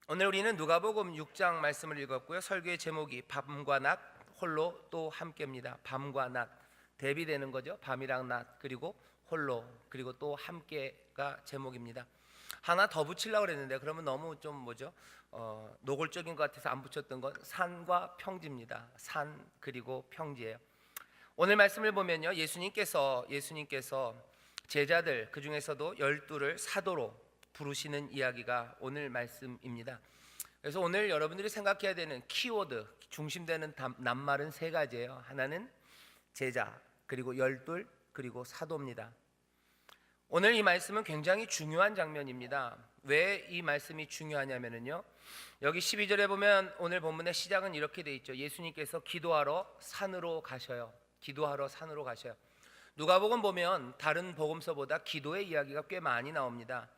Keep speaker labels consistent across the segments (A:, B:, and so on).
A: 오늘 우리는 누가복음 6장 말씀을 읽었고요. 설교의 제목이 밤과 낮 홀로 또 함께입니다. 밤과 낮 대비되는 거죠. 밤이랑 낮 그리고 홀로 그리고 또 함께가 제목입니다. 하나 더 붙이려고 그랬는데 그러면 너무 좀 노골적인 것 같아서 안 붙였던 건 산과 평지입니다. 산 그리고 평지예요. 오늘 말씀을 보면요, 예수님께서 제자들 그 중에서도 12를 사도로 부르시는 이야기가 오늘 말씀입니다. 그래서 오늘 여러분들이 생각해야 되는 키워드, 중심되는 낱말은 세 가지예요. 하나는 제자, 그리고 12, 그리고 사도입니다. 오늘 이 말씀은 굉장히 중요한 장면입니다. 왜 이 말씀이 중요하냐면요, 여기 12절에 보면 오늘 본문의 시작은 이렇게 돼 있죠. 예수님께서 기도하러 산으로 가셔요. 기도하러 산으로 가셔요. 누가복음 보면 다른 복음서보다 기도의 이야기가 꽤 많이 나옵니다.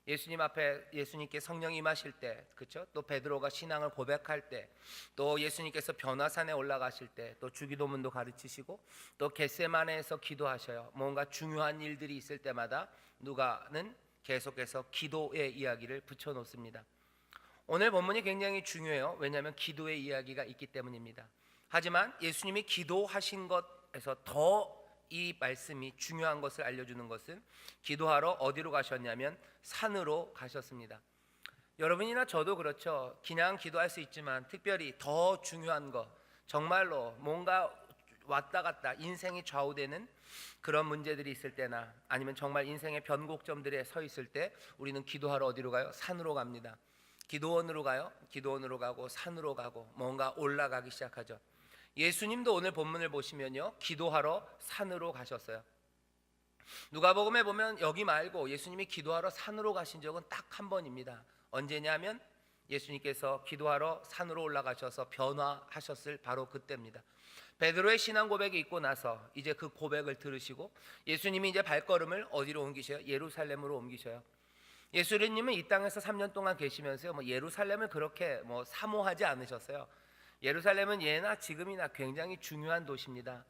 A: 예수님 앞에 예수님께 성령이 임하실 때, 그렇죠? 또 베드로가 신앙을 고백할 때, 또 예수님께서 변화산에 올라가실 때, 또 주기도문도 가르치시고, 또 겟세마네에서 기도하셔요. 뭔가 중요한 일들이 있을 때마다 누가는 계속해서 기도의 이야기를 붙여놓습니다. 오늘 본문이 굉장히 중요해요. 왜냐하면 기도의 이야기가 있기 때문입니다. 하지만 예수님이 기도하신 것에서 더 이 말씀이 중요한 것을 알려주는 것은, 기도하러 어디로 가셨냐면 산으로 가셨습니다. 여러분이나 저도 그렇죠. 그냥 기도할 수 있지만 특별히 더 중요한 것, 정말로 뭔가 왔다 갔다 인생이 좌우되는 그런 문제들이 있을 때나, 아니면 정말 인생의 변곡점들에 서 있을 때 우리는 기도하러 어디로 가요? 산으로 갑니다. 기도원으로 가요. 기도원으로 가고 산으로 가고 뭔가 올라가기 시작하죠. 예수님도 오늘 본문을 보시면요, 기도하러 산으로 가셨어요. 누가복음에 보면 여기 말고 예수님이 기도하러 산으로 가신 적은 딱 한 번입니다. 언제냐면 예수님께서 기도하러 산으로 올라가셔서 변화하셨을 바로 그때입니다. 베드로의 신앙 고백이 있고 나서 이제 그 고백을 들으시고 예수님이 이제 발걸음을 어디로 옮기셔요? 예루살렘으로 옮기셔요. 예수님은 이 땅에서 3년 동안 계시면서요, 예루살렘을 그렇게 사모하지 않으셨어요. 예루살렘은 예나 지금이나 굉장히 중요한 도시입니다.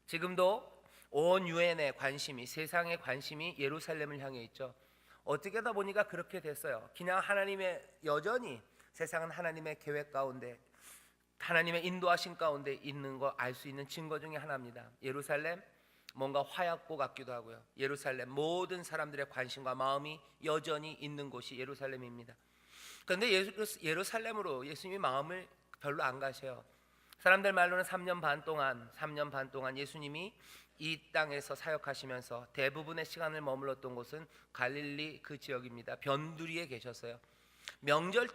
A: 지금도 온 유엔의 관심이, 세상의 관심이 예루살렘을 향해 있죠. 어떻게 하다 보니까 그렇게 됐어요. 그냥 여전히 세상은 하나님의 계획 가운데, 하나님의 인도하신 가운데 있는 거 알 수 있는 증거 중에 하나입니다. 예루살렘 뭔가 화약고 같기도 하고요. 예루살렘 모든 사람들의 관심과 마음이 여전히 있는 곳이 예루살렘입니다. 그런데 예루살렘으로 예수님이 마음을 별로 안 가셔요. 사람들 말로는 3년 반 동안 예수님이 이 땅에서 사역하시면서 대부분의 시간을 머물렀던 곳은 갈릴리 그 지역입니다. 변두리에 계셨어요. 명절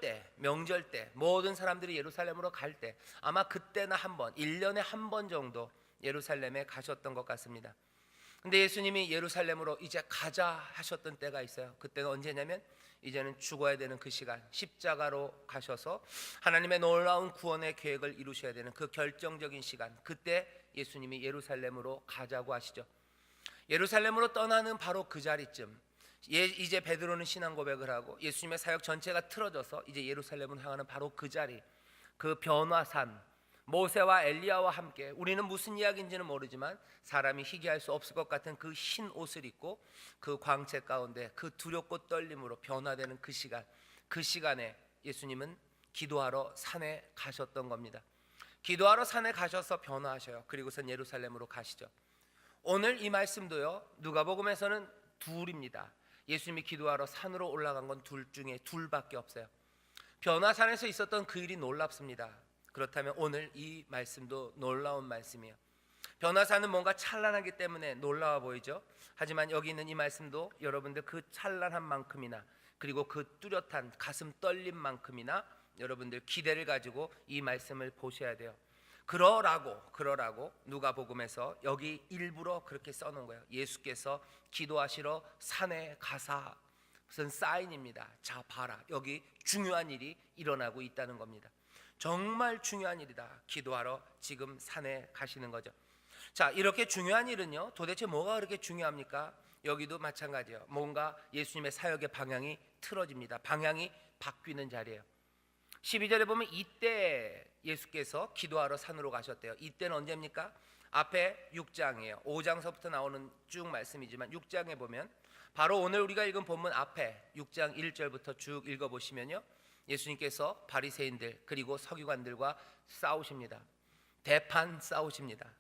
A: 때 모든 사람들이 예루살렘으로 갈 때 아마 그때나 한 번, 1년에 한 번 정도 예루살렘에 가셨던 것 같습니다. 근데 예수님이 예루살렘으로 이제 가자 하셨던 때가 있어요. 그때는 언제냐면 이제는 죽어야 되는 그 시간, 십자가로 가셔서 하나님의 놀라운 구원의 계획을 이루셔야 되는 그 결정적인 시간, 그때 예수님이 예루살렘으로 가자고 하시죠. 예루살렘으로 떠나는 바로 그 자리쯤, 이제 베드로는 신앙 고백을 하고 예수님의 사역 전체가 틀어져서 이제 예루살렘을 향하는 바로 그 자리, 그 변화산, 모세와 엘리야와 함께, 우리는 무슨 이야기인지는 모르지만 사람이 희귀할 수 없을 것 같은 그 흰 옷을 입고 그 광채 가운데 그 두렵고 떨림으로 변화되는 그 시간, 그 시간에 예수님은 기도하러 산에 가셨던 겁니다. 기도하러 산에 가셔서 변화하셔요. 그리고선 예루살렘으로 가시죠. 오늘 이 말씀도요, 누가복음에서는 둘입니다. 예수님이 기도하러 산으로 올라간 건 둘 중에 둘밖에 없어요. 변화산에서 있었던 그 일이 놀랍습니다. 그렇다면 오늘 이 말씀도 놀라운 말씀이에요. 변화산은 뭔가 찬란하기 때문에 놀라워 보이죠. 하지만 여기 있는 이 말씀도 여러분들 그 찬란한 만큼이나, 그리고 그 뚜렷한 가슴 떨림 만큼이나 여러분들 기대를 가지고 이 말씀을 보셔야 돼요. 그러라고 누가복음에서 여기 일부러 그렇게 써놓은 거예요. 예수께서 기도하시러 산에 가사. 무슨 사인입니다. 자 봐라, 여기 중요한 일이 일어나고 있다는 겁니다. 정말 중요한 일이다. 기도하러 지금 산에 가시는 거죠. 자, 이렇게 중요한 일은요, 도대체 뭐가 그렇게 중요합니까? 여기도 마찬가지예요. 뭔가 예수님의 사역의 방향이 틀어집니다. 방향이 바뀌는 자리예요. 12절에 보면 이때 예수께서 기도하러 산으로 가셨대요. 이때는 언제입니까? 앞에 6장이에요. 5장서부터 나오는 쭉 말씀이지만 6장에 보면 바로 오늘 우리가 읽은 본문 앞에 6장 1절부터 쭉 읽어보시면요, 예수님께서 바리새인들 그리고 서기관들과 싸우십니다. 대판 싸우십니다.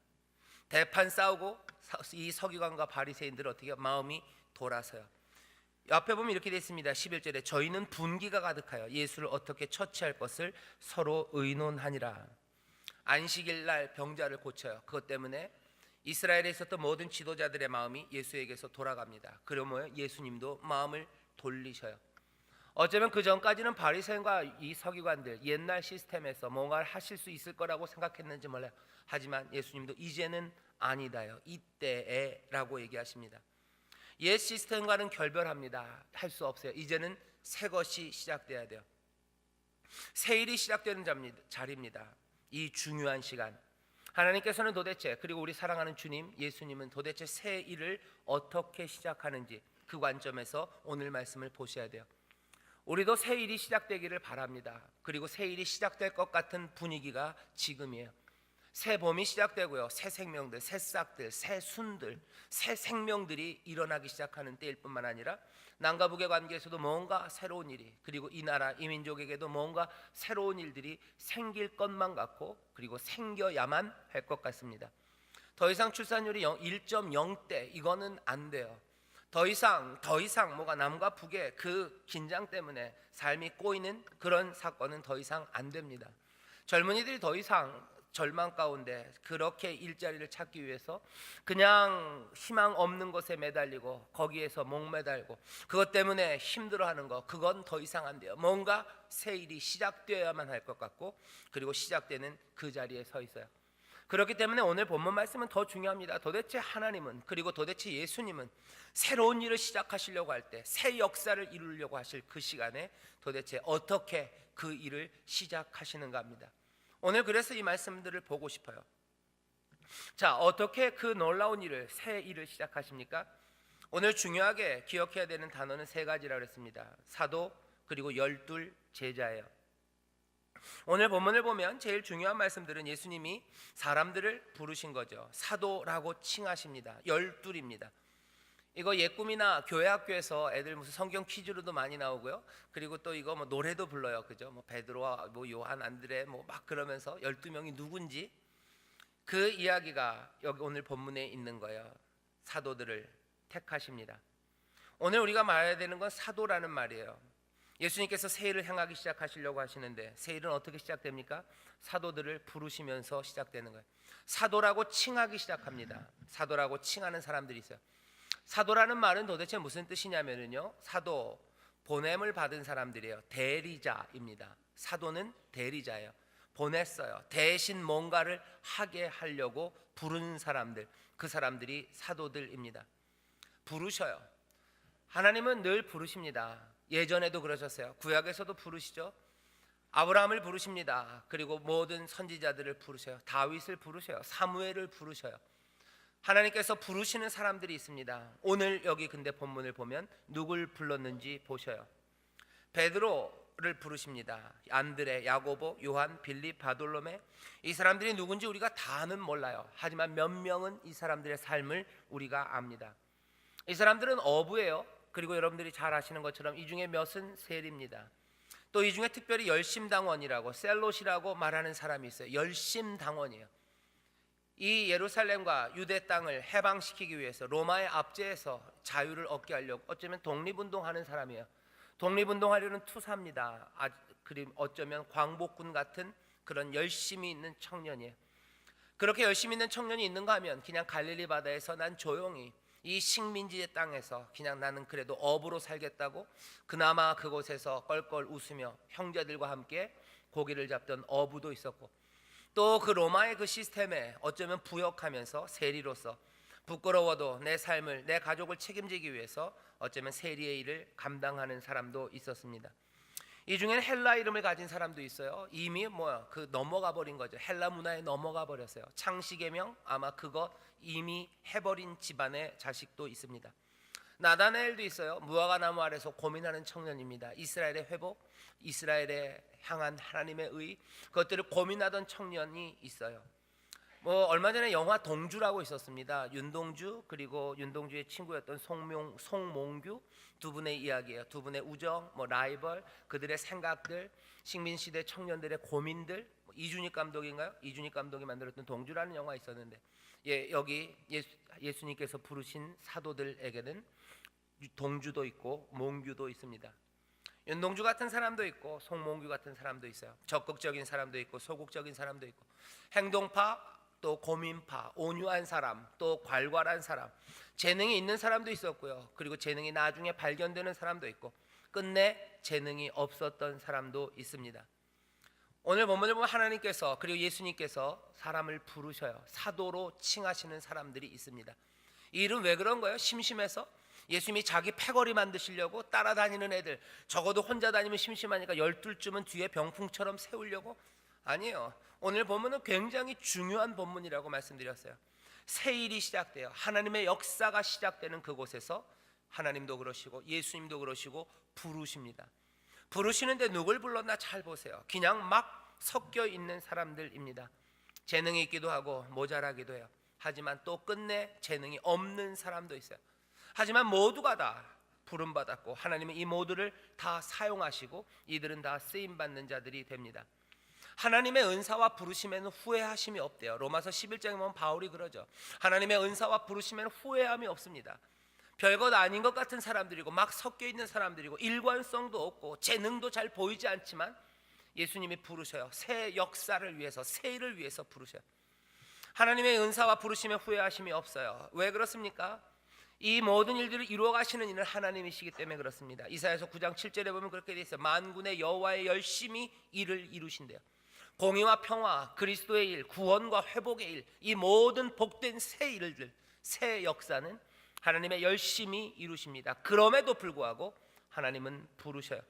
A: 대판 싸우고 이 서기관과 바리새인들은 어떻게 마음이 돌아서요. 옆에 보면 이렇게 되어 있습니다. 11절에 저희는 분기가 가득하여 예수를 어떻게 처치할 것을 서로 의논하니라. 안식일 날 병자를 고쳐요. 그것 때문에 이스라엘에 있었던 모든 지도자들의 마음이 예수에게서 돌아갑니다. 그러면 예수님도 마음을 돌리셔요. 어쩌면 그 전까지는 바리새인과 이 서기관들 옛날 시스템에서 뭔가를 하실 수 있을 거라고 생각했는지 몰라요. 하지만 예수님도 이제는 아니다요. 이때에라고 얘기하십니다. 옛 시스템과는 결별합니다. 할 수 없어요. 이제는 새 것이 시작돼야 돼요. 새 일이 시작되는 자리입니다. 이 중요한 시간, 하나님께서는 도대체, 그리고 우리 사랑하는 주님 예수님은 도대체 새 일을 어떻게 시작하는지 그 관점에서 오늘 말씀을 보셔야 돼요. 우리도 새 일이 시작되기를 바랍니다. 그리고 새 일이 시작될 것 같은 분위기가 지금이에요. 새 봄이 시작되고요. 새 생명들, 새 싹들, 새 순들, 새 생명들이 일어나기 시작하는 때일 뿐만 아니라 남과 북의 관계에서도 뭔가 새로운 일이, 그리고 이 나라 이 민족에게도 뭔가 새로운 일들이 생길 것만 같고, 그리고 생겨야만 할 것 같습니다. 더 이상 출산율이 1.0대 이거는 안 돼요. 더 이상 뭐가 남과 북의 그 긴장 때문에 삶이 꼬이는 그런 사건은 더 이상 안 됩니다. 젊은이들이 더 이상 절망 가운데 그렇게 일자리를 찾기 위해서 그냥 희망 없는 것에 매달리고 거기에서 목매달고 그것 때문에 힘들어하는 거, 그건 더 이상 안 돼요. 뭔가 새 일이 시작되어야만 할 것 같고, 그리고 시작되는 그 자리에 서 있어요. 그렇기 때문에 오늘 본문 말씀은 더 중요합니다. 도대체 하나님은, 그리고 도대체 예수님은 새로운 일을 시작하시려고 할 때, 새 역사를 이루려고 하실 그 시간에 도대체 어떻게 그 일을 시작하시는가 합니다. 오늘 그래서 이 말씀들을 보고 싶어요. 자, 어떻게 그 놀라운 일을, 새 일을 시작하십니까? 오늘 중요하게 기억해야 되는 단어는 세 가지라고 했습니다. 사도, 그리고 12 제자예요. 오늘 본문을 보면 제일 중요한 말씀들은 예수님이 사람들을 부르신 거죠. 사도라고 칭하십니다. 12입니다. 이거 예꿈이나 교회 학교에서 애들 무슨 성경 퀴즈로도 많이 나오고요. 그리고 또 이거 뭐 노래도 불러요. 그죠? 뭐 베드로와 뭐 요한, 안드레 뭐 막 그러면서 12명이 누군지 그 이야기가 여기 오늘 본문에 있는 거예요. 사도들을 택하십니다. 오늘 우리가 말해야 되는 건 사도라는 말이에요. 예수님께서 새 일을 행하기 시작하시려고 하시는데 새 일은 어떻게 시작됩니까? 사도들을 부르시면서 시작되는 거예요. 사도라고 칭하기 시작합니다. 사도라고 칭하는 사람들이 있어요. 사도라는 말은 도대체 무슨 뜻이냐면요, 사도, 보냄을 받은 사람들이에요. 대리자입니다. 사도는 대리자예요. 보냈어요. 대신 뭔가를 하게 하려고 부른 사람들, 그 사람들이 사도들입니다. 부르셔요. 하나님은 늘 부르십니다. 예전에도 그러셨어요. 구약에서도 부르시죠. 아브라함을 부르십니다. 그리고 모든 선지자들을 부르셔요. 다윗을 부르셔요. 사무엘을 부르셔요. 하나님께서 부르시는 사람들이 있습니다. 오늘 여기 근데 본문을 보면 누굴 불렀는지 보셔요. 베드로를 부르십니다. 안드레, 야고보, 요한, 빌립, 바돌로메, 이 사람들이 누군지 우리가 다는 몰라요. 하지만 몇 명은 이 사람들의 삶을 우리가 압니다. 이 사람들은 어부예요. 그리고 여러분들이 잘 아시는 것처럼 이 중에 몇은 세리입니다. 또 이 중에 특별히 열심당원이라고, 셀롯이라고 말하는 사람이 있어요. 열심당원이에요. 이 예루살렘과 유대 땅을 해방시키기 위해서 로마의 압제에서 자유를 얻게 하려고 어쩌면 독립운동하는 사람이에요. 독립운동하려는 투사입니다. 그리고 어쩌면 광복군 같은 그런 열심히 있는 청년이에요. 그렇게 열심히 있는 청년이 있는가 하면 그냥 갈릴리 바다에서 난 조용히 이 식민지의 땅에서 그냥 나는 그래도 어부로 살겠다고 그나마 그곳에서 껄껄 웃으며 형제들과 함께 고기를 잡던 어부도 있었고, 또 그 로마의 그 시스템에 어쩌면 부역하면서 세리로서 부끄러워도 내 삶을, 내 가족을 책임지기 위해서 어쩌면 세리의 일을 감당하는 사람도 있었습니다. 이 중에는 헬라 이름을 가진 사람도 있어요. 이미 넘어가 버린 거죠. 헬라 문화에 넘어가 버렸어요. 창시계명 아마 그거 이미 해버린 집안의 자식도 있습니다. 나다나엘도 있어요. 무화과 나무 아래서 고민하는 청년입니다. 이스라엘의 회복, 이스라엘에 향한 하나님의 의, 그것들을 고민하던 청년이 있어요. 뭐 얼마 전에 영화 동주라고 있었습니다. 윤동주 그리고 윤동주의 친구였던 송몽규 두 분의 이야기예요. 두 분의 우정, 뭐 라이벌, 그들의 생각들, 식민시대 청년들의 고민들. 이준익 감독인가요? 이준익 감독이 만들었던 동주라는 영화 있었는데, 여기 예수님께서 부르신 사도들에게는 동주도 있고 몽규도 있습니다. 윤동주 같은 사람도 있고 송몽규 같은 사람도 있어요. 적극적인 사람도 있고 소극적인 사람도 있고, 행동파, 또 고민파, 온유한 사람, 또 괄괄한 사람, 재능이 있는 사람도 있었고요. 그리고 재능이 나중에 발견되는 사람도 있고, 끝내 재능이 없었던 사람도 있습니다. 오늘 본문을 보면 하나님께서 그리고 예수님께서 사람을 부르셔요. 사도로 칭하시는 사람들이 있습니다. 이 일은 왜 그런 거예요? 심심해서? 예수님이 자기 패거리 만드시려고 따라다니는 애들, 적어도 혼자 다니면 심심하니까 12쯤은 뒤에 병풍처럼 세우려고? 아니에요. 오늘 본문은 굉장히 중요한 본문이라고 말씀드렸어요. 새 일이 시작돼요. 하나님의 역사가 시작되는 그곳에서 하나님도 그러시고 예수님도 그러시고 부르십니다. 부르시는데 누굴 불렀나 잘 보세요. 그냥 막 섞여 있는 사람들입니다. 재능이 있기도 하고 모자라기도 해요. 하지만 또 끝내 재능이 없는 사람도 있어요. 하지만 모두가 다 부름받았고 하나님은 이 모두를 다 사용하시고 이들은 다 쓰임받는 자들이 됩니다. 하나님의 은사와 부르심에는 후회하심이 없대요. 로마서 11장에 보면 바울이 그러죠. 하나님의 은사와 부르심에는 후회함이 없습니다. 별것 아닌 것 같은 사람들이고 막 섞여 있는 사람들이고 일관성도 없고 재능도 잘 보이지 않지만 예수님이 부르셔요. 새 역사를 위해서, 새 일을 위해서 부르셔요. 하나님의 은사와 부르심에 후회하심이 없어요. 왜 그렇습니까? 이 모든 일들을 이루어 가시는 이는 하나님이시기 때문에 그렇습니다. 이사야서 9장 7절에 보면 그렇게 되어 있어요. 만군의 여호와의 열심히 일을 이루신대요. 공의와 평화, 그리스도의 일, 구원과 회복의 일, 이 모든 복된 새 일들, 새 역사는 하나님의 열심히 이루십니다. 그럼에도 불구하고 하나님은 부르셔요.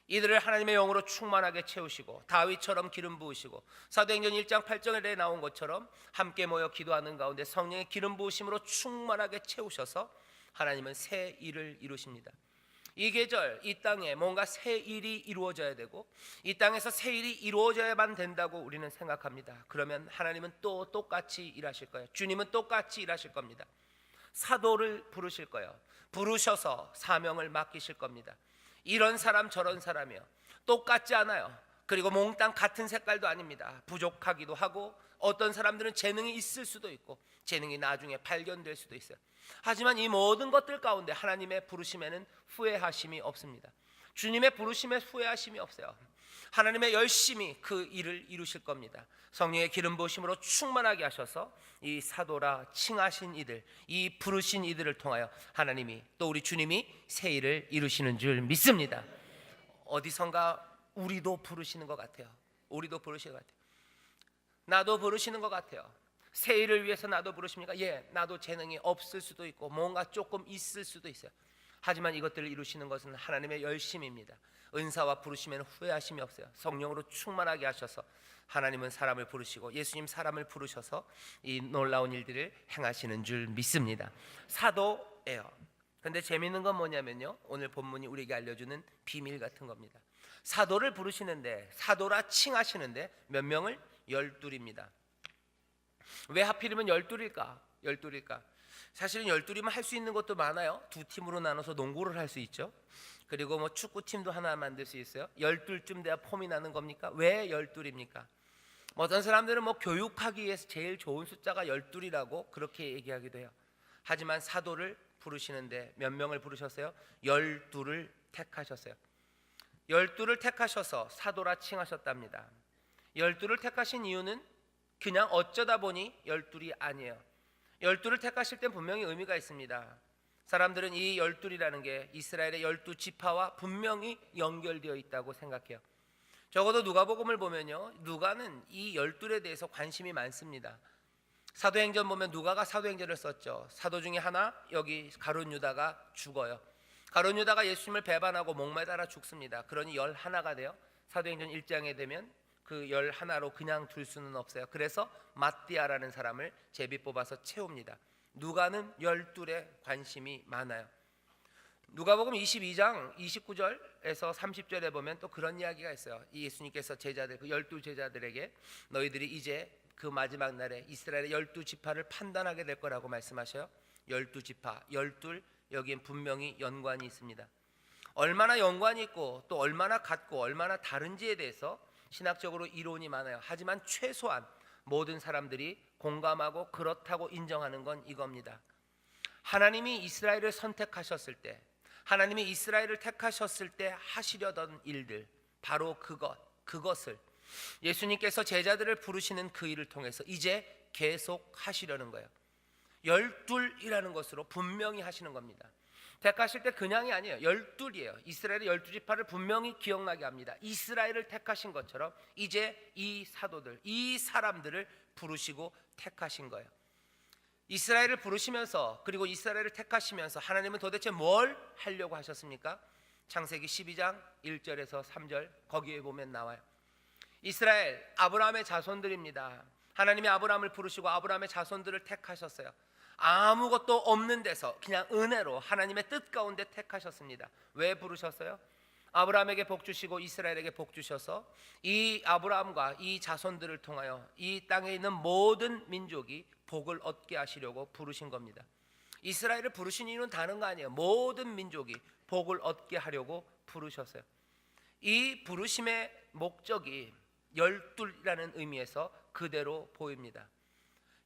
A: 이들을 하나님의 영으로 충만하게 채우시고 다윗처럼 기름 부으시고 사도행전 1장 8절에 나온 것처럼 함께 모여 기도하는 가운데 성령의 기름 부으심으로 충만하게 채우셔서 하나님은 새 일을 이루십니다. 이 계절 이 땅에 뭔가 새 일이 이루어져야 되고 이 땅에서 새 일이 이루어져야만 된다고 우리는 생각합니다. 그러면 하나님은 또 똑같이 일하실 거예요. 주님은 똑같이 일하실 겁니다. 사도를 부르실 거예요. 부르셔서 사명을 맡기실 겁니다. 이런 사람 저런 사람이요, 똑같지 않아요. 그리고 몽땅 같은 색깔도 아닙니다. 부족하기도 하고 어떤 사람들은 재능이 있을 수도 있고 재능이 나중에 발견될 수도 있어요. 하지만 이 모든 것들 가운데 하나님의 부르심에는 후회하심이 없습니다. 주님의 부르심에 후회하심이 없어요. 하나님의 열심히 그 일을 이루실 겁니다. 성령의 기름 부으심으로 충만하게 하셔서 이 사도라 칭하신 이들, 이 부르신 이들을 통하여 하나님이 또 우리 주님이 새 일을 이루시는 줄 믿습니다. 어디선가 우리도 부르시는 것 같아요. 우리도 부르시는 것 같아요. 나도 부르시는 것 같아요. 새 일을 위해서 나도 부르십니까? 예, 나도 재능이 없을 수도 있고 뭔가 조금 있을 수도 있어요. 하지만 이것들을 이루시는 것은 하나님의 열심입니다. 은사와 부르심에는 후회하심이 없어요. 성령으로 충만하게 하셔서 하나님은 사람을 부르시고 예수님 사람을 부르셔서 이 놀라운 일들을 행하시는 줄 믿습니다. 사도예요. 근데 재미있는 건 뭐냐면요, 오늘 본문이 우리에게 알려주는 비밀 같은 겁니다. 사도를 부르시는데, 사도라 칭하시는데 몇 명을? 12입니다. 왜 하필이면 12일까? 사실은 12이면 할 수 있는 것도 많아요. 두 팀으로 나눠서 농구를 할 수 있죠. 그리고 뭐 축구팀도 하나 만들 수 있어요. 12쯤 돼야 폼이 나는 겁니까? 왜 12입니까? 어떤 사람들은 뭐 교육하기 위해서 제일 좋은 숫자가 12이라고 그렇게 얘기하기도 해요. 하지만 사도를 부르시는데 몇 명을 부르셨어요? 12를 택하셨어요. 12를 택하셔서 사도라 칭하셨답니다. 12를 택하신 이유는 그냥 어쩌다 보니 12이 아니에요. 12를 택하실 땐 분명히 의미가 있습니다. 사람들은 이 12이라는 게 이스라엘의 12지파와 분명히 연결되어 있다고 생각해요. 적어도 누가복음을 보면요, 누가는 이 12에 대해서 관심이 많습니다. 사도행전 보면 누가가 사도행전을 썼죠. 사도 중에 하나, 여기 가룟 유다가 죽어요. 가룟 유다가 예수님을 배반하고 목매달아 죽습니다. 그러니 11가 돼요. 사도행전 1장에 되면 그 11로 그냥 둘 수는 없어요. 그래서 마띠아라는 사람을 제비 뽑아서 채웁니다. 누가는 12에 관심이 많아요. 누가복음 22장 29절에서 30절에 보면 또 그런 이야기가 있어요. 예수님께서 제자들, 그 12 제자들에게 너희들이 이제 그 마지막 날에 이스라엘의 12지파를 판단하게 될 거라고 말씀하셔요. 12지파, 12, 여기엔 분명히 연관이 있습니다. 얼마나 연관이 있고 또 얼마나 같고 얼마나 다른지에 대해서 신학적으로 이론이 많아요. 하지만 최소한 모든 사람들이 공감하고 그렇다고 인정하는 건 이겁니다. 하나님이 이스라엘을 선택하셨을 때, 하나님이 이스라엘을 택하셨을 때 하시려던 일들, 바로 그것을 예수님께서 제자들을 부르시는 그 일을 통해서 이제 계속 하시려는 거예요. 12이라는 것으로 분명히 하시는 겁니다. 택하실 때 그냥이 아니에요. 12이에요. 이스라엘의 12지파를 분명히 기억나게 합니다. 이스라엘을 택하신 것처럼 이제 이 사도들, 이 사람들을 부르시고 택하신 거예요. 이스라엘을 부르시면서, 그리고 이스라엘을 택하시면서 하나님은 도대체 뭘 하려고 하셨습니까? 창세기 12장 1절에서 3절 거기에 보면 나와요. 이스라엘, 아브라함의 자손들입니다. 하나님이 아브라함을 부르시고 아브라함의 자손들을 택하셨어요. 아무것도 없는 데서 그냥 은혜로 하나님의 뜻 가운데 택하셨습니다. 왜 부르셨어요? 아브라함에게 복 주시고 이스라엘에게 복 주셔서 이 아브라함과 이 자손들을 통하여 이 땅에 있는 모든 민족이 복을 얻게 하시려고 부르신 겁니다. 이스라엘을 부르신 이유는 다른 거 아니에요. 모든 민족이 복을 얻게 하려고 부르셨어요. 이 부르심의 목적이 12라는 의미에서 그대로 보입니다.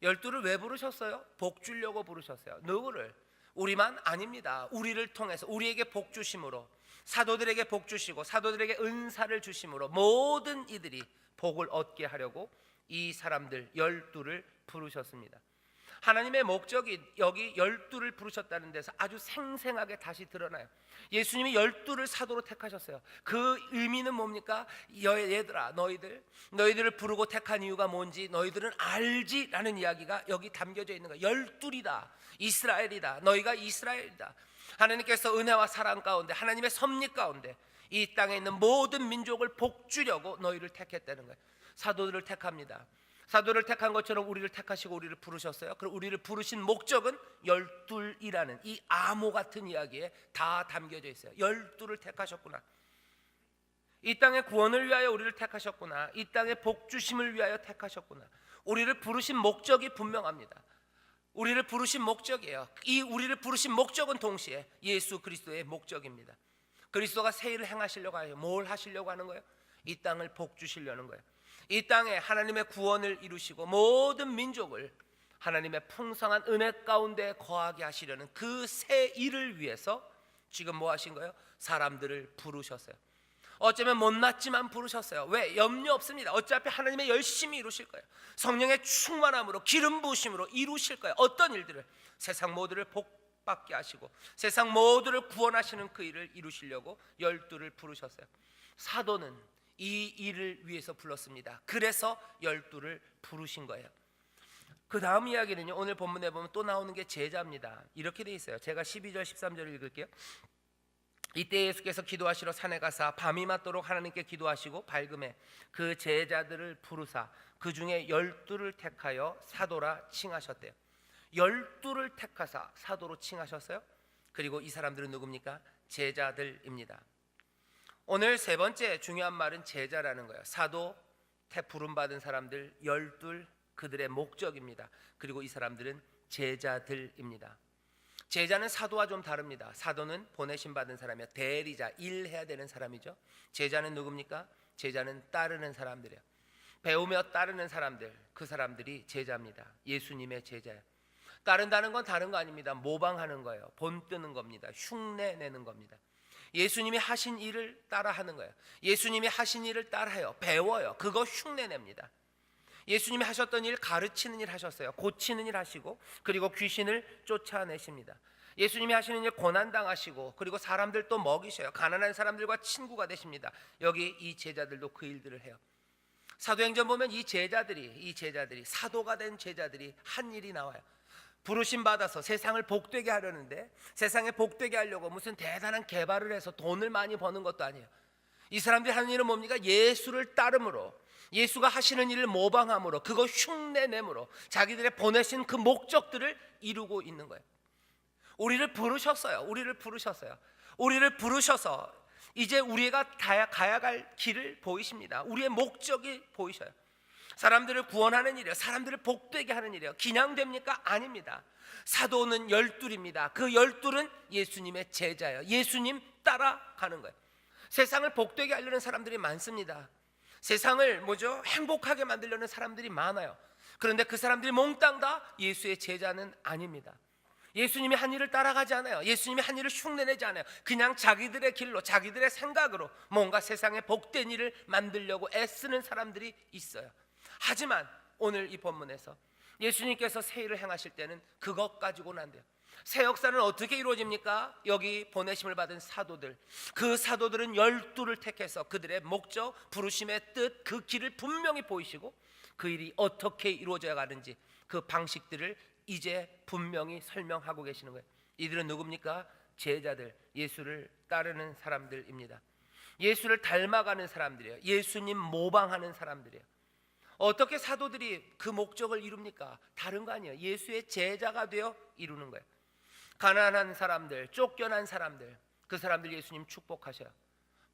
A: 12를 왜 부르셨어요? 복 주려고 부르셨어요. 누구를? 우리만 아닙니다. 우리를 통해서 우리에게 복 주심으로, 사도들에게 복 주시고 사도들에게 은사를 주심으로 모든 이들이 복을 얻게 하려고 이 사람들 12를 부르셨습니다. 하나님의 목적이 여기 12를 부르셨다는 데서 아주 생생하게 다시 드러나요. 예수님이 12를 사도로 택하셨어요. 그 의미는 뭡니까? 얘들아, 너희들을 부르고 택한 이유가 뭔지 너희들은 알지? 라는 이야기가 여기 담겨져 있는 거예요. 12이다, 이스라엘이다, 너희가 이스라엘이다. 하나님께서 은혜와 사랑 가운데, 하나님의 섭리 가운데 이 땅에 있는 모든 민족을 복주려고 너희를 택했다는 거예요. 사도들을 택합니다. 사도를 택한 것처럼 우리를 택하시고 우리를 부르셨어요. 그리고 우리를 부르신 목적은 12이라는 이 암호 같은 이야기에 다 담겨져 있어요. 12를 택하셨구나. 이 땅의 구원을 위하여 우리를 택하셨구나. 이 땅의 복주심을 위하여 택하셨구나. 우리를 부르신 목적이 분명합니다. 우리를 부르신 목적이에요. 이 우리를 부르신 목적은 동시에 예수 그리스도의 목적입니다. 그리스도가 새 일을 행하시려고 하요. 뭘 하시려고 하는 거예요? 이 땅을 복주시려는 거예요. 이 땅에 하나님의 구원을 이루시고 모든 민족을 하나님의 풍성한 은혜 가운데 거하게 하시려는 그 새 일을 위해서 지금 뭐 하신 거예요? 사람들을 부르셨어요. 어쩌면 못났지만 부르셨어요. 왜? 염려 없습니다. 어차피 하나님의 열심히 이루실 거예요. 성령의 충만함으로, 기름 부으심으로 이루실 거예요. 어떤 일들을? 세상 모두를 복받게 하시고 세상 모두를 구원하시는 그 일을 이루시려고 12를 부르셨어요. 사도는 이 일을 위해서 불렀습니다. 그래서 12를 부르신 거예요. 그 다음 이야기는요, 오늘 본문에 보면 또 나오는 게 제자입니다. 이렇게 돼 있어요. 제가 12절 13절을 읽을게요. 이때 예수께서 기도하시러 산에 가사 밤이 맞도록 하나님께 기도하시고 밝음에 그 제자들을 부르사 그 중에 12를 택하여 사도라 칭하셨대요. 12를 택하사 사도로 칭하셨어요. 그리고 이 사람들은 누굽니까? 제자들입니다. 오늘 세 번째 중요한 말은 제자라는 거예요. 사도, 부름받은 사람들 12, 그들의 목적입니다. 그리고 이 사람들은 제자들입니다. 제자는 사도와 좀 다릅니다. 사도는 보내심 받은 사람이요, 대리자, 일해야 되는 사람이죠. 제자는 누굽니까? 제자는 따르는 사람들이에요. 배우며 따르는 사람들, 그 사람들이 제자입니다. 예수님의 제자예요. 따른다는 건 다른 거 아닙니다. 모방하는 거예요. 본뜨는 겁니다. 흉내 내는 겁니다. 예수님이 하신 일을 따라하는 거예요. 예수님이 하신 일을 따라해요. 배워요. 그거 흉내냅니다. 예수님이 하셨던 일, 가르치는 일 하셨어요. 고치는 일 하시고, 그리고 귀신을 쫓아내십니다. 예수님이 하시는 일 고난당하시고, 그리고 사람들 또 먹이셔요. 가난한 사람들과 친구가 되십니다. 여기 이 제자들도 그 일들을 해요. 사도행전 보면 이 제자들이 사도가 된 제자들이 한 일이 나와요. 부르심 받아서 세상을 복되게 하려는데, 세상에 복되게 하려고 무슨 대단한 개발을 해서 돈을 많이 버는 것도 아니에요. 이 사람들이 하는 일은 뭡니까? 예수를 따름으로, 예수가 하시는 일을 모방함으로, 그거 흉내내므로 자기들의 보내신 그 목적들을 이루고 있는 거예요. 우리를 부르셨어요. 우리를 부르셔서 이제 우리가 가야 갈 길을 보이십니다. 우리의 목적이 보이셔요. 사람들을 구원하는 일이에요. 사람들을 복되게 하는 일이에요. 그냥 됩니까? 아닙니다. 사도는 12입니다. 그 12은 예수님의 제자예요. 예수님 따라가는 거예요. 세상을 복되게 하려는 사람들이 많습니다. 세상을 행복하게 만들려는 사람들이 많아요. 그런데 그 사람들이 몽땅 다 예수의 제자는 아닙니다. 예수님이 한 일을 따라가지 않아요. 예수님이 한 일을 흉내내지 않아요. 그냥 자기들의 길로, 자기들의 생각으로 뭔가 세상에 복된 일을 만들려고 애쓰는 사람들이 있어요. 하지만 오늘 이 본문에서 예수님께서 새 일을 행하실 때는 그것 가지고는 안 돼요. 새 역사는 어떻게 이루어집니까? 여기 보내심을 받은 사도들, 그 사도들은 12를 택해서 그들의 목적, 부르심의 뜻, 그 길을 분명히 보이시고 그 일이 어떻게 이루어져야 가는지 그 방식들을 이제 분명히 설명하고 계시는 거예요. 이들은 누굽니까? 제자들, 예수를 따르는 사람들입니다. 예수를 닮아가는 사람들이에요. 예수님 모방하는 사람들이에요. 어떻게 사도들이 그 목적을 이룹니까? 다른 거 아니에요. 예수의 제자가 되어 이루는 거예요. 가난한 사람들, 쫓겨난 사람들, 그 사람들 예수님 축복하셔요.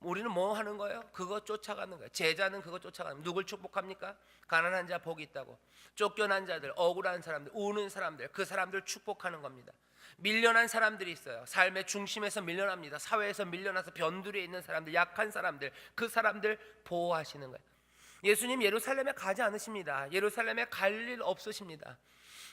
A: 우리는 뭐 하는 거예요? 그거 쫓아가는 거예요. 제자는 그거 쫓아가는. 누굴 축복합니까? 가난한 자 복이 있다고. 쫓겨난 자들, 억울한 사람들, 우는 사람들, 그 사람들 축복하는 겁니다. 밀려난 사람들이 있어요. 삶의 중심에서 밀려납니다. 사회에서 밀려나서 변두리에 있는 사람들, 약한 사람들, 그 사람들 보호하시는 거예요. 예수님 예루살렘에 가지 않으십니다. 예루살렘에 갈 일 없으십니다.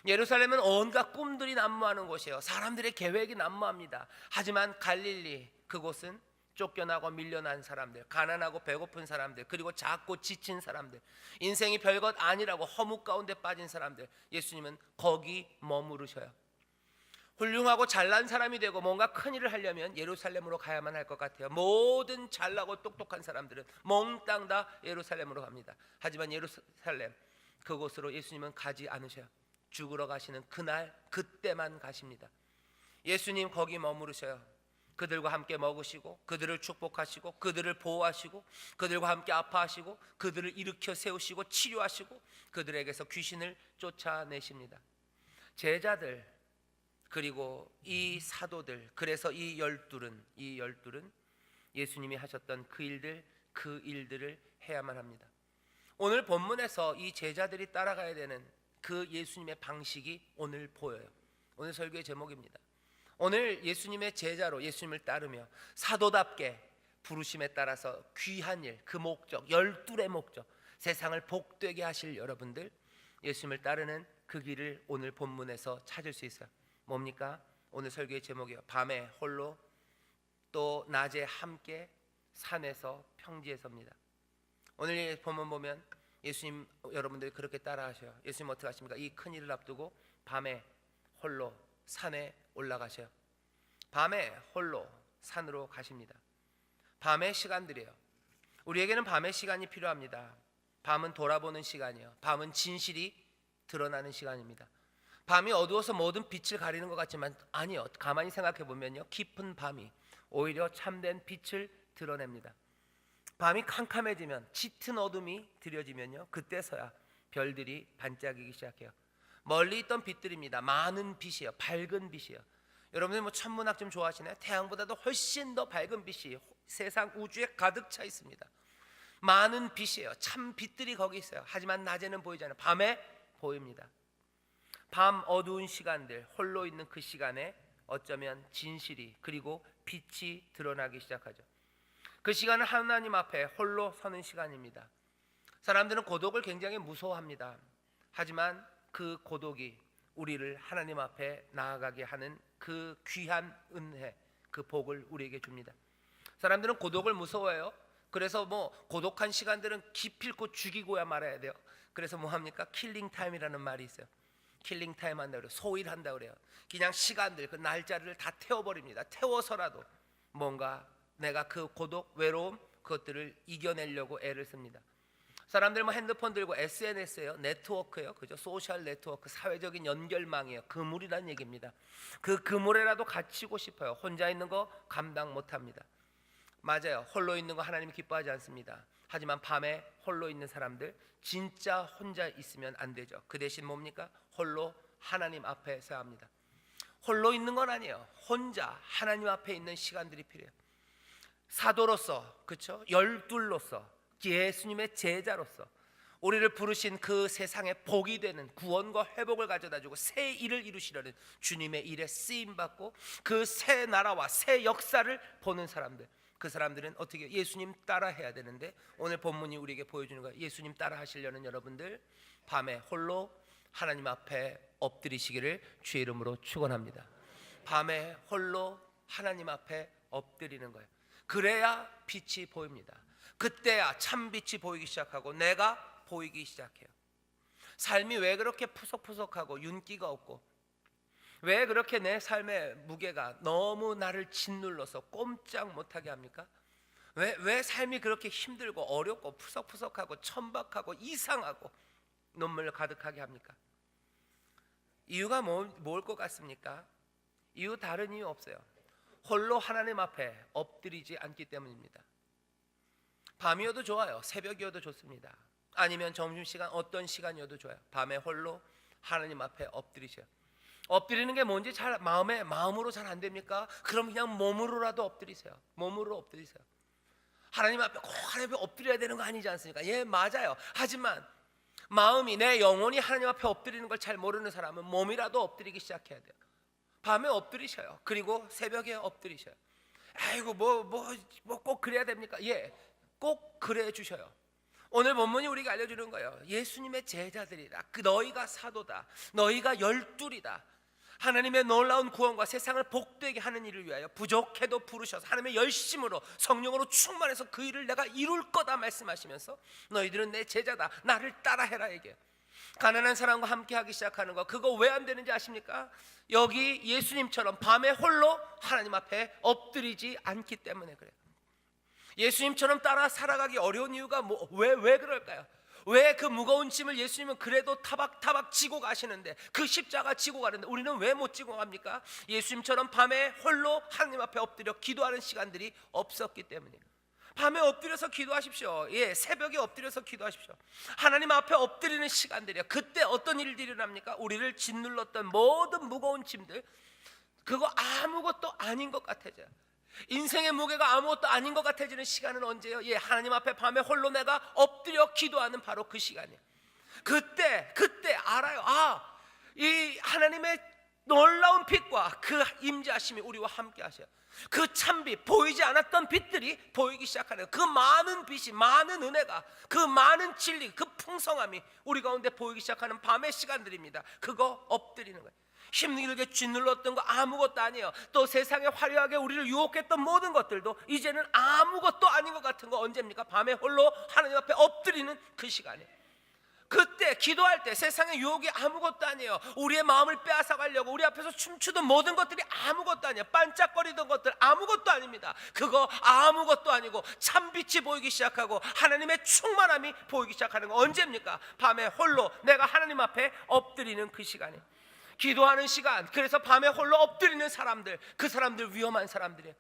A: 예루살렘은 온갖 꿈들이 난무하는 곳이에요. 사람들의 계획이 난무합니다. 하지만 갈릴리, 그곳은 쫓겨나고 밀려난 사람들, 가난하고 배고픈 사람들, 그리고 작고 지친 사람들, 인생이 별것 아니라고 허무 가운데 빠진 사람들, 예수님은 거기 머무르셔요. 훌륭하고 잘난 사람이 되고 뭔가 큰 일을 하려면 예루살렘으로 가야만 할 것 같아요. 모든 잘나고 똑똑한 사람들은 몽땅 다 예루살렘으로 갑니다. 하지만 예루살렘, 그곳으로 예수님은 가지 않으셔요. 죽으러 가시는 그날, 그때만 가십니다. 예수님 거기 머무르셔요. 그들과 함께 먹으시고, 그들을 축복하시고, 그들을 보호하시고, 그들과 함께 아파하시고, 그들을 일으켜 세우시고 치료하시고, 그들에게서 귀신을 쫓아내십니다. 제자들, 그리고 이 사도들, 그래서 이 열둘은 예수님이 하셨던 그 일들을 해야만 합니다. 오늘 본문에서 이 제자들이 따라가야 되는 그 예수님의 방식이 오늘 보여요. 오늘 설교의 제목입니다. 오늘 예수님의 제자로 예수님을 따르며 사도답게 부르심에 따라서 귀한 일, 그 목적, 12의 목적, 세상을 복되게 하실 여러분들, 예수님을 따르는 그 길을 오늘 본문에서 찾을 수 있어요. 뭡니까? 오늘 설교의 제목이요. 밤에 홀로, 또 낮에 함께, 산에서 평지에서입니다. 오늘 본문 보면 예수님 여러분들이 그렇게 따라하셔요. 예수님 어떻게 하십니까? 이 큰 일을 앞두고 밤에 홀로 산에 올라가셔요. 밤에 홀로 산으로 가십니다. 밤의 시간들이에요. 우리에게는 밤의 시간이 필요합니다. 밤은 돌아보는 시간이에요. 밤은 진실이 드러나는 시간입니다. 밤이 어두워서 모든 빛을 가리는 것 같지만 아니요. 가만히 생각해 보면요, 깊은 밤이 오히려 참된 빛을 드러냅니다. 밤이 캄캄해지면, 짙은 어둠이 들여지면요, 그때서야 별들이 반짝이기 시작해요. 멀리 있던 빛들입니다. 많은 빛이에요. 밝은 빛이에요. 여러분들 천문학 좀 좋아하시나요? 태양보다도 훨씬 더 밝은 빛이 세상 우주에 가득 차 있습니다. 많은 빛이에요. 참 빛들이 거기 있어요. 하지만 낮에는 보이지 않아요. 밤에 보입니다. 밤 어두운 시간들, 홀로 있는 그 시간에 어쩌면 진실이, 그리고 빛이 드러나기 시작하죠. 그 시간은 하나님 앞에 홀로 서는 시간입니다. 사람들은 고독을 굉장히 무서워합니다. 하지만 그 고독이 우리를 하나님 앞에 나아가게 하는 그 귀한 은혜, 그 복을 우리에게 줍니다. 사람들은 고독을 무서워해요. 그래서 고독한 시간들은 기필코 죽이고야 말아야 돼요. 그래서 합니까? 킬링 타임이라는 말이 있어요. 킬링 타임 한다 그래요. 소일한다 그래요. 그냥 시간들, 그 날짜를 다 태워버립니다. 태워서라도 뭔가 내가 그 고독, 외로움, 그것들을 이겨내려고 애를 씁니다. 사람들 핸드폰 들고 SNS예요, 네트워크예요, 그죠? 소셜 네트워크, 사회적인 연결망이에요. 그물이란 얘기입니다. 그 그물에라도 갇히고 싶어요. 혼자 있는 거 감당 못합니다. 맞아요. 홀로 있는 거 하나님이 기뻐하지 않습니다. 하지만 밤에 홀로 있는 사람들, 진짜 혼자 있으면 안 되죠. 그 대신 뭡니까? 홀로 하나님 앞에 서야 합니다. 홀로 있는 건 아니에요. 혼자 하나님 앞에 있는 시간들이 필요해요. 사도로서, 그렇죠? 열둘로서, 예수님의 제자로서 우리를 부르신 그 세상에 복이 되는 구원과 회복을 가져다주고 새 일을 이루시려는 주님의 일에 쓰임받고 그 새 나라와 새 역사를 보는 사람들, 그 사람들은 어떻게 예수님 따라 해야 되는데, 오늘 본문이 우리에게 보여주는 거예요. 예수님 따라 하시려는 여러분들, 밤에 홀로 하나님 앞에 엎드리시기를 주의 이름으로 축원합니다. 밤에 홀로 하나님 앞에 엎드리는 거예요. 그래야 빛이 보입니다. 그때야 참 빛이 보이기 시작하고 내가 보이기 시작해요. 삶이 왜 그렇게 푸석푸석하고 윤기가 없고, 왜 그렇게 내 삶의 무게가 너무 나를 짓눌러서 꼼짝 못하게 합니까? 왜 삶이 그렇게 힘들고 어렵고 푸석푸석하고 천박하고 이상하고 눈물 가득하게 합니까? 이유가 뭘 것 같습니까? 다른 이유 없어요. 홀로 하나님 앞에 엎드리지 않기 때문입니다. 밤이어도 좋아요. 새벽이어도 좋습니다. 아니면 점심시간, 어떤 시간이어도 좋아요. 밤에 홀로 하나님 앞에 엎드리셔요. 엎드리는 게 뭔지 잘 마음으로 잘 안 됩니까? 그럼 그냥 몸으로라도 엎드리세요. 몸으로 엎드리세요. 하나님 앞에 꼭 하나님 앞에 엎드려야 되는 거 아니지 않습니까? 예, 맞아요. 하지만 마음이, 내 영혼이 하나님 앞에 엎드리는 걸 잘 모르는 사람은 몸이라도 엎드리기 시작해야 돼요. 밤에 엎드리셔요. 그리고 새벽에 엎드리셔요. 아이고 뭐 꼭 그래야 됩니까? 예, 꼭 그래 주셔요. 오늘 본문이 우리가 알려주는 거예요. 예수님의 제자들이다. 그 너희가 사도다. 너희가 열둘이다. 하나님의 놀라운 구원과 세상을 복되게 하는 일을 위하여 부족해도 부르셔서 하나님의 열심으로 성령으로 충만해서 그 일을 내가 이룰 거다 말씀하시면서 너희들은 내 제자다. 나를 따라해라 얘기해요. 가난한 사람과 함께 하기 시작하는 거, 그거 왜 안 되는지 아십니까? 여기 예수님처럼 밤에 홀로 하나님 앞에 엎드리지 않기 때문에 그래요. 예수님처럼 따라 살아가기 어려운 이유가 왜 그럴까요? 왜 그 무거운 짐을 예수님은 그래도 타박타박 지고 가시는데, 그 십자가 지고 가는데 우리는 왜 못 지고 갑니까? 예수님처럼 밤에 홀로 하나님 앞에 엎드려 기도하는 시간들이 없었기 때문이에요. 밤에 엎드려서 기도하십시오. 예, 새벽에 엎드려서 기도하십시오. 하나님 앞에 엎드리는 시간들이요. 그때 어떤 일들이 일어납니까? 우리를 짓눌렀던 모든 무거운 짐들, 그거 아무것도 아닌 것 같아져요. 인생의 무게가 아무것도 아닌 것 같아지는 시간은 언제예요? 예, 하나님 앞에 밤에 홀로 내가 엎드려 기도하는 바로 그 시간이에요. 그때 알아요. 이 하나님의 놀라운 빛과 그 임재하심이 우리와 함께 하셔요. 그 참빛, 보이지 않았던 빛들이 보이기 시작하는, 그 많은 빛이, 많은 은혜가, 그 많은 진리, 그 풍성함이 우리 가운데 보이기 시작하는 밤의 시간들입니다. 그거 엎드리는 거예요. 힘들게 짓눌렀던 거 아무것도 아니에요. 또 세상에 화려하게 우리를 유혹했던 모든 것들도 이제는 아무것도 아닌 것 같은 거 언제입니까? 밤에 홀로 하나님 앞에 엎드리는 그 시간이에요. 그때 기도할 때 세상의 유혹이 아무것도 아니에요. 우리의 마음을 빼앗아가려고 우리 앞에서 춤추던 모든 것들이 아무것도 아니에요. 반짝거리던 것들 아무것도 아닙니다. 그거 아무것도 아니고 참빛이 보이기 시작하고 하나님의 충만함이 보이기 시작하는 거 언제입니까? 밤에 홀로 내가 하나님 앞에 엎드리는 그 시간이에요. 기도하는 시간. 그래서 밤에 홀로 엎드리는 사람들, 그 사람들 위험한 사람들이에요.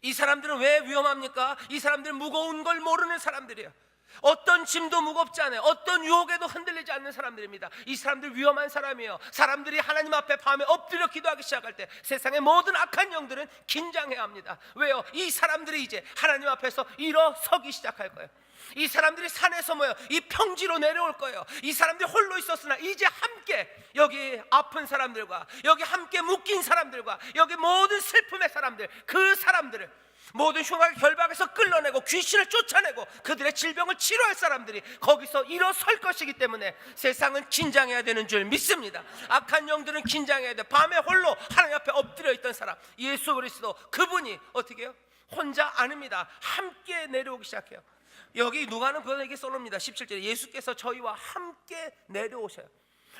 A: 이 사람들은 왜 위험합니까? 이 사람들은 무거운 걸 모르는 사람들이에요. 어떤 짐도 무겁지 않아요. 어떤 유혹에도 흔들리지 않는 사람들입니다. 이 사람들 위험한 사람이에요. 사람들이 하나님 앞에 밤에 엎드려 기도하기 시작할 때 세상의 모든 악한 영들은 긴장해야 합니다. 왜요? 이 사람들이 이제 하나님 앞에서 일어서기 시작할 거예요. 이 사람들이 산에서 모여 이 평지로 내려올 거예요. 이 사람들이 홀로 있었으나 이제 함께 여기 아픈 사람들과 여기 함께 묶인 사람들과 여기 모든 슬픔의 사람들, 그 사람들을 모든 흉악의 결박에서 끌어내고 귀신을 쫓아내고 그들의 질병을 치료할 사람들이 거기서 일어설 것이기 때문에 세상은 긴장해야 되는 줄 믿습니다. 악한 영들은 긴장해야 돼. 밤에 홀로 하나님 앞에 엎드려 있던 사람, 예수 그리스도, 그분이 어떻게 해요? 혼자 아닙니다. 함께 내려오기 시작해요. 여기 누가는 그에게 써놓습니다. 17절에 예수께서 저희와 함께 내려오셔요.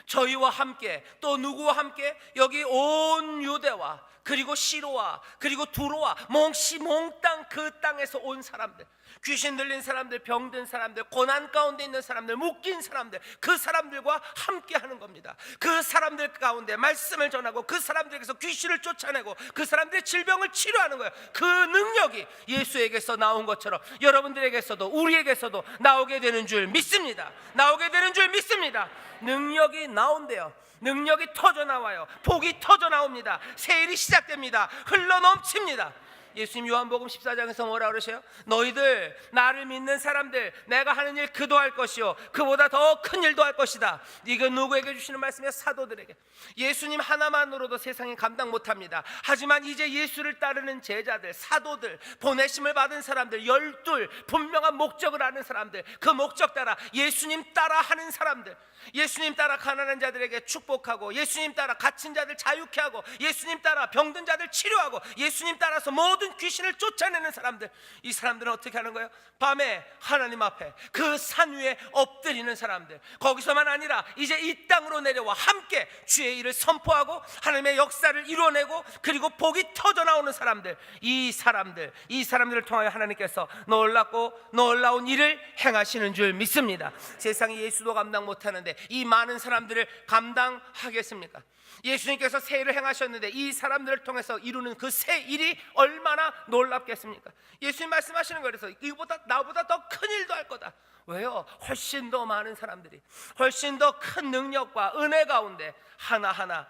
A: 저희와 함께, 또 누구와 함께? 여기 온 유대와 그리고 시로와 그리고 두로와 몽땅 그 땅에서 온 사람들, 귀신 들린 사람들, 병든 사람들, 고난 가운데 있는 사람들, 묶인 사람들, 그 사람들과 함께 하는 겁니다. 그 사람들 가운데 말씀을 전하고 그 사람들에게서 귀신을 쫓아내고 그 사람들의 질병을 치료하는 거예요. 그 능력이 예수에게서 나온 것처럼 여러분들에게서도 우리에게서도 나오게 되는 줄 믿습니다. 나오게 되는 줄 믿습니다. 능력이 나온대요. 능력이 터져 나와요. 복이 터져 나옵니다. 새 일이 시작됩니다. 흘러 넘칩니다. 예수님 요한복음 14장에서 뭐라 그러셔요? 너희들 나를 믿는 사람들, 내가 하는 일 그도 할 것이요 그보다 더 큰 일도 할 것이다. 이거 누구에게 주시는 말씀이에요? 사도들에게. 예수님 하나만으로도 세상이 감당 못합니다. 하지만 이제 예수를 따르는 제자들, 사도들, 보내심을 받은 사람들, 12 분명한 목적을 아는 사람들, 그 목적 따라 예수님 따라 하는 사람들, 예수님 따라 가난한 자들에게 축복하고, 예수님 따라 갇힌 자들 자유케 하고, 예수님 따라 병든 자들 치료하고, 예수님 따라서 모든 귀신을 쫓아내는 사람들, 이 사람들은 어떻게 하는 거예요? 밤에 하나님 앞에 그 산 위에 엎드리는 사람들, 거기서만 아니라 이제 이 땅으로 내려와 함께 주의 일을 선포하고 하나님의 역사를 이루어내고, 그리고 복이 터져 나오는 사람들, 이 사람들을 통하여 하나님께서 놀라운 일을 행하시는 줄 믿습니다. 세상이 예수도 감당 못하는데 이 많은 사람들을 감당하겠습니까? 예수님께서 새 일을 행하셨는데 이 사람들을 통해서 이루는 그 새 일이 얼마나 놀랍겠습니까? 예수님 말씀하시는 거예요. 그래서 이보다 나보다 더 큰 일도 할 거다. 왜요? 훨씬 더 많은 사람들이, 훨씬 더 큰 능력과 은혜 가운데 하나하나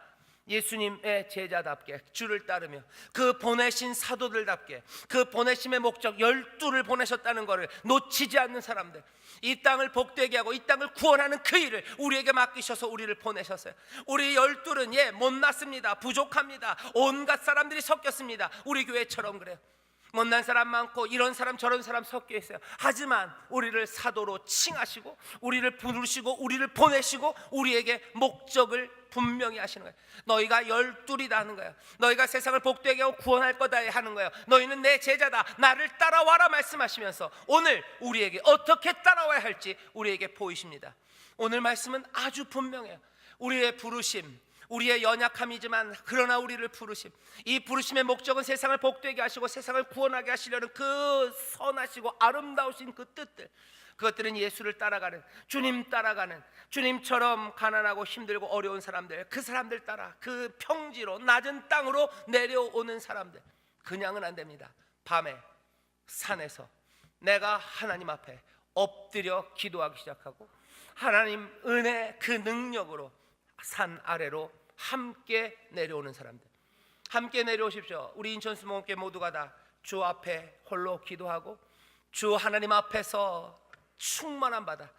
A: 예수님의 제자답게 주를 따르며 그 보내신 사도들답게 그 보내심의 목적 12를 보내셨다는 것을 놓치지 않는 사람들, 이 땅을 복되게 하고 이 땅을 구원하는 그 일을 우리에게 맡기셔서 우리를 보내셨어요. 우리 12은 못났습니다. 부족합니다. 온갖 사람들이 섞였습니다. 우리 교회처럼 그래요. 못난 사람 많고 이런 사람 저런 사람 섞여 있어요. 하지만 우리를 사도로 칭하시고 우리를 부르시고 우리를 보내시고 우리에게 목적을 분명히 하시는 거예요. 너희가 12이다 하는 거예요. 너희가 세상을 복되게 하고 구원할 거다 하는 거예요. 너희는 내 제자다, 나를 따라와라 말씀하시면서 오늘 우리에게 어떻게 따라와야 할지 우리에게 보이십니다. 오늘 말씀은 아주 분명해요. 우리의 부르심, 우리의 연약함이지만 그러나 우리를 부르심, 이 부르심의 목적은 세상을 복되게 하시고 세상을 구원하게 하시려는 그 선하시고 아름다우신 그 뜻들, 그것들은 예수를 따라가는, 주님 따라가는, 주님처럼 가난하고 힘들고 어려운 사람들, 그 사람들 따라 그 평지로 낮은 땅으로 내려오는 사람들. 그냥은 안 됩니다. 밤에 산에서 내가 하나님 앞에 엎드려 기도하기 시작하고 하나님 은혜 그 능력으로 산 아래로 함께 내려오는 사람들, 함께 내려오십시오. 우리 인천수목교회 모두가 다 주 앞에 홀로 기도하고 주 하나님 앞에서 충만함 받아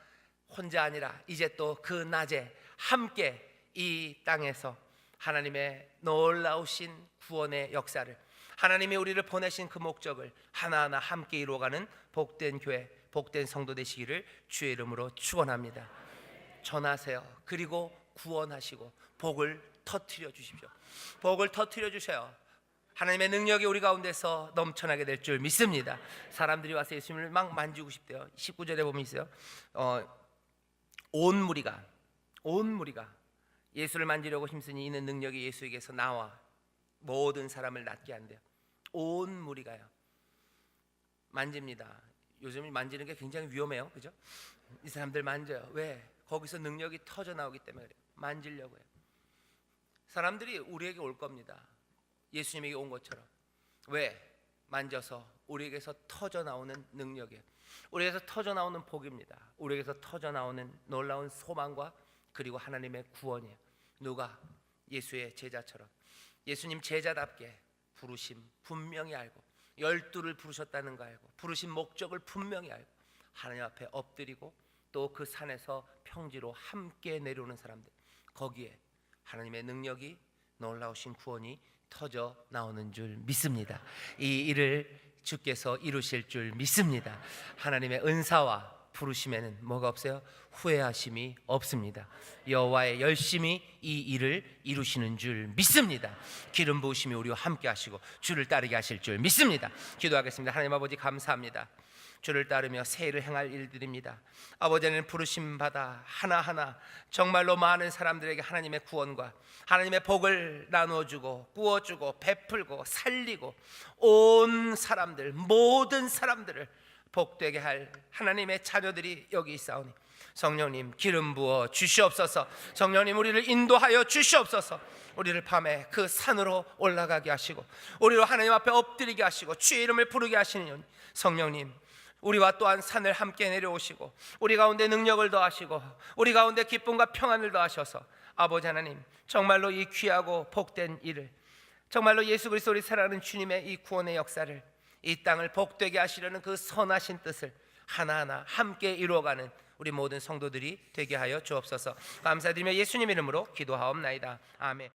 A: 혼자 아니라 이제 또 그 낮에 함께 이 땅에서 하나님의 놀라우신 구원의 역사를, 하나님이 우리를 보내신 그 목적을 하나하나 함께 이루어가는 복된 교회, 복된 성도 되시기를 주의 이름으로 축원합니다. 전하세요. 그리고 구원하시고 복을 터뜨려 주십시오. 복을 터뜨려 주셔요. 하나님의 능력이 우리 가운데서 넘쳐나게 될 줄 믿습니다. 사람들이 와서 예수님을 막 만지고 싶대요. 19절에 보면 있어요. 온 무리가 예수를 만지려고 힘쓰니 이는 능력이 예수에게서 나와 모든 사람을 낫게 한대요. 온 무리가요. 만집니다. 요즘 만지는 게 굉장히 위험해요. 그죠? 이 사람들 만져요. 왜? 거기서 능력이 터져 나오기 때문에 그래요. 만지려고 해요. 사람들이 우리에게 올 겁니다. 예수님에게 온 것처럼. 왜? 만져서 우리에게서 터져 나오는 능력이에요. 우리에게서 터져 나오는 복입니다. 우리에게서 터져 나오는 놀라운 소망과 그리고 하나님의 구원이에요. 누가? 예수의 제자처럼 예수님 제자답게 부르심 분명히 알고 12를 부르셨다는 거 알고 부르신 목적을 분명히 알고 하나님 앞에 엎드리고 또 그 산에서 평지로 함께 내려오는 사람들, 거기에 하나님의 능력이 놀라우신 구원이 터져 나오는 줄 믿습니다. 이 일을 주께서 이루실 줄 믿습니다. 하나님의 은사와 부르심에는 뭐가 없어요? 후회하심이 없습니다. 여호와의 열심히 이 일을 이루시는 줄 믿습니다. 기름 부으심이 우리와 함께 하시고 주를 따르게 하실 줄 믿습니다. 기도하겠습니다. 하나님 아버지 감사합니다. 주를 따르며 새 일을 행할 일들입니다. 아버지는 부르심 받아 하나하나 정말로 많은 사람들에게 하나님의 구원과 하나님의 복을 나누어주고 꾸어주고 베풀고 살리고 온 사람들, 모든 사람들을 복되게 할 하나님의 자녀들이 여기 있사오니 성령님 기름 부어 주시옵소서. 성령님 우리를 인도하여 주시옵소서. 우리를 밤에 그 산으로 올라가게 하시고 우리로 하나님 앞에 엎드리게 하시고 주의 이름을 부르게 하시는 성령님, 우리와 또한 산을 함께 내려오시고 우리 가운데 능력을 더하시고 우리 가운데 기쁨과 평안을 더하셔서 아버지 하나님 정말로 이 귀하고 복된 일을 정말로 예수 그리스도 우리 사랑하는 주님의 이 구원의 역사를, 이 땅을 복되게 하시려는 그 선하신 뜻을 하나하나 함께 이루어가는 우리 모든 성도들이 되게 하여 주옵소서. 감사드리며 예수님 이름으로 기도하옵나이다. 아멘.